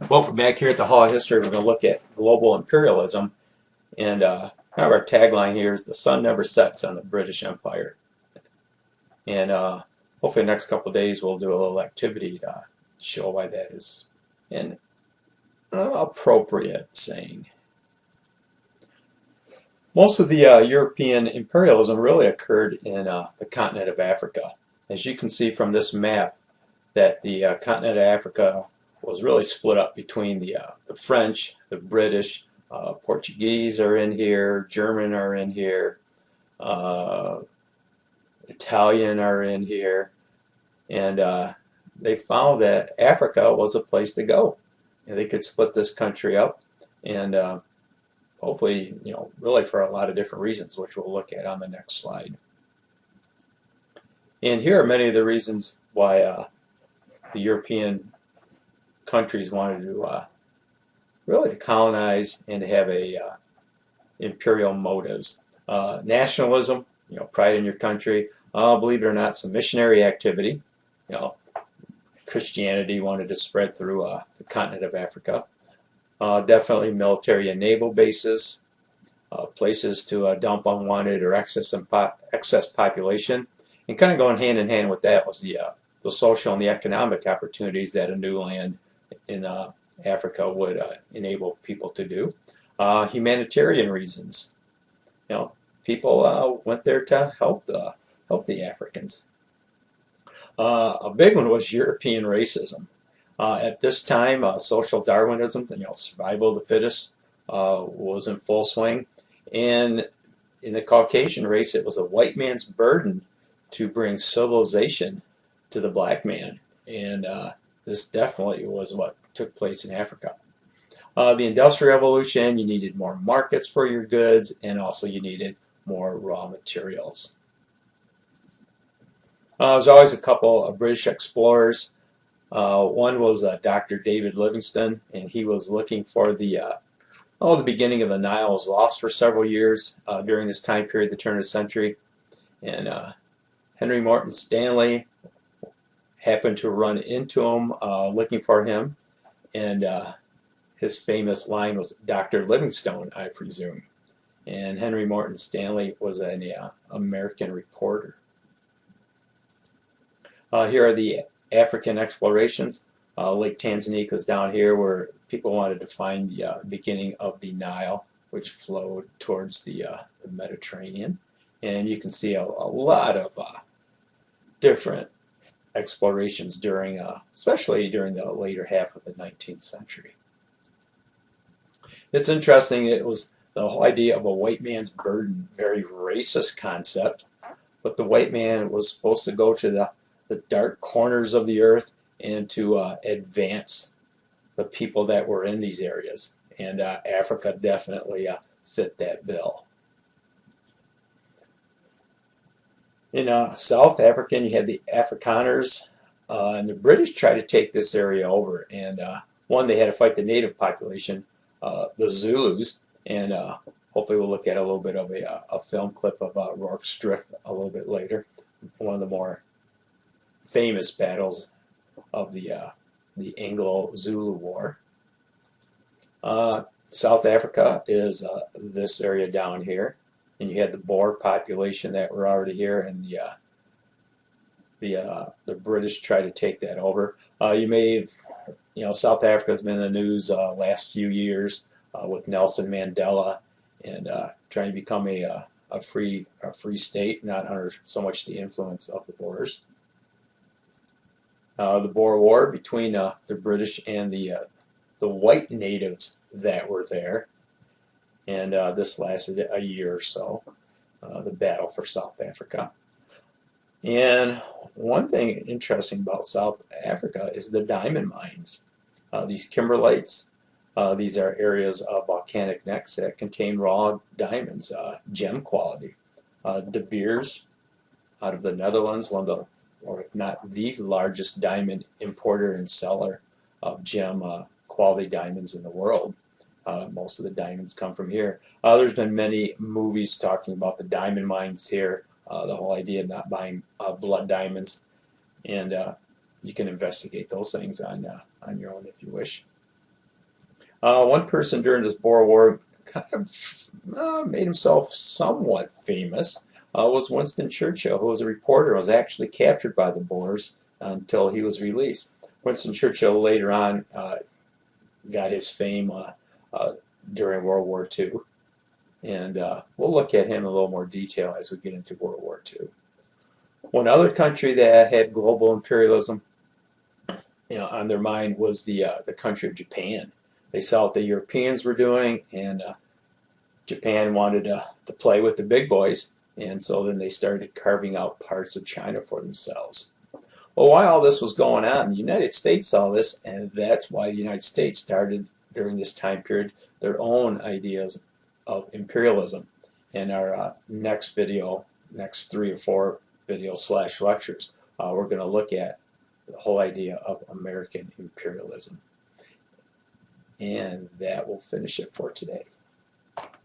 Welcome back here at the Hall of History. We're going to look at global imperialism, and kind of our tagline here is "The sun never sets on the British Empire." And hopefully, the next couple of days we'll do a little activity to show why that is an appropriate saying. Most of the European imperialism really occurred in the continent of Africa. As you can see from this map, that the continent of Africa was really split up between the French, the British, Portuguese are in here, German are in here, Italian are in here, and they found that Africa was a place to go. And they could split this country up, and hopefully, really for a lot of different reasons, which we'll look at on the next slide. And here are many of the reasons why the European countries wanted to really to colonize and to have a imperial motives. Nationalism, pride in your country. Believe it or not, some missionary activity. Christianity wanted to spread through the continent of Africa. Definitely military and naval bases, places to dump unwanted or excess population, and kind of going hand in hand with that was the social and the economic opportunities that a new land in Africa would enable people to do. Humanitarian reasons. People went there to help the Africans. A big one was European racism. At this time, social Darwinism, survival of the fittest, was in full swing. And in the Caucasian race, it was a white man's burden to bring civilization to the black man. And this definitely was what took place in Africa. The Industrial Revolution, you needed more markets for your goods, and also you needed more raw materials. There's always a couple of British explorers. One was Dr. David Livingstone, and he was looking for the beginning of the Nile was lost for several years during this time period, the turn of the century. And Henry Morton Stanley happened to run into him looking for him, and his famous line was, "Dr. Livingstone, I presume." And Henry Morton Stanley was an American reporter. Here are the African explorations. Lake Tanganyika is down here where people wanted to find the beginning of the Nile, which flowed towards the Mediterranean. And you can see a lot of different explorations during, especially during the later half of the 19th century. It's interesting, it was the whole idea of a white man's burden, very racist concept, but the white man was supposed to go to the dark corners of the earth and to advance the people that were in these areas. And Africa definitely fit that bill. In South Africa, you had the Afrikaners, and the British tried to take this area over. And one, they had to fight the native population, the Zulus, and hopefully we'll look at a little bit of a film clip of Rorke's Drift a little bit later. One of the more famous battles of the Anglo-Zulu War. South Africa is this area down here, and you had the Boer population that were already here, and the British tried to take that over. You may have, South Africa has been in the news last few years with Nelson Mandela and trying to become a free state, not under so much the influence of the Boers. the Boer War between the British and the white natives that were there, and this lasted a year or so. The battle for South Africa. And one thing interesting about South Africa is the diamond mines. These kimberlites, these are areas of volcanic necks that contain raw diamonds, gem quality. De Beers out of the Netherlands, one of the, or if not the largest diamond importer and seller of gem quality diamonds in the world. Most of the diamonds come from here. There's been many movies talking about the diamond mines here, the whole idea of not buying blood diamonds, and you can investigate those things on your own if you wish. One person during this Boer War kind of made himself somewhat famous was Winston Churchill, who was a reporter and was actually captured by the Boers until he was released. Winston Churchill later on got his fame during World War II, and we'll look at him in a little more detail as we get into World War II. One other country that had global imperialism on their mind was the country of Japan. They saw what the Europeans were doing, and Japan wanted to play with the big boys, and so then they started carving out parts of China for themselves. Well, while all this was going on, the United States saw this, and that's why the United States started during this time period their own ideas of imperialism. In our next video, next 3 or 4 videos / lectures, we're going to look at the whole idea of American imperialism. And that will finish it for today.